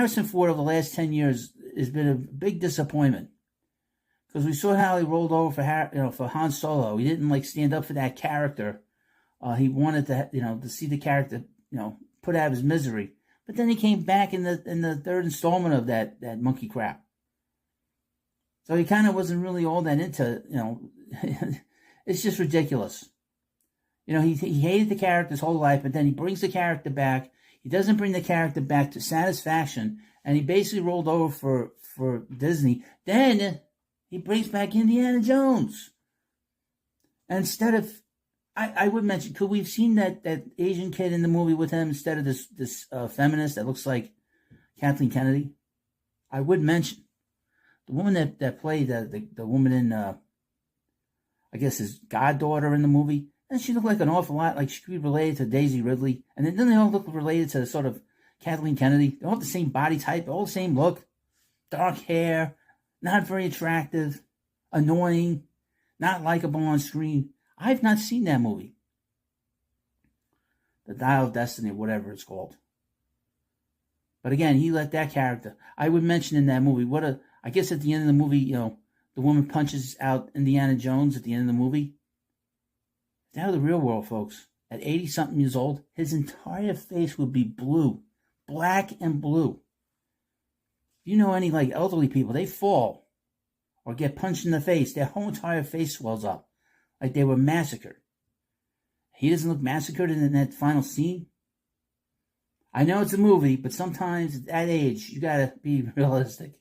Harrison Ford over the last 10 years has been a big disappointment. Because we saw how he rolled over for Han Solo. He didn't like stand up for that character. He wanted to see the character put out of his misery. But then he came back in the third installment of that monkey crap. So he kind of wasn't really all that into it's just ridiculous. He hated the character his whole life, but then he brings the character back. He doesn't bring the character back to satisfaction, and he basically rolled over for Disney. Then he brings back Indiana Jones. And instead of, I would mention, could we have seen that Asian kid in the movie with him instead of this feminist that looks like Kathleen Kennedy? I would mention the woman that played the woman in, I guess his goddaughter in the movie. And she looked like an awful lot like she could be related to Daisy Ridley. And then they all look related to sort of Kathleen Kennedy. They all have the same body type, all the same look. Dark hair, not very attractive, annoying, not likable on screen. I've not seen that movie. The Dial of Destiny, whatever it's called. But again, he let that character. I would mention in that movie, I guess at the end of the movie, the woman punches out Indiana Jones at the end of the movie. Now the real world, folks. At 80-something years old, his entire face would be blue. Black and blue. If you know any elderly people, they fall or get punched in the face, their whole entire face swells up like they were massacred. He doesn't look massacred in that final scene. I know it's a movie, but sometimes at that age, you gotta be realistic.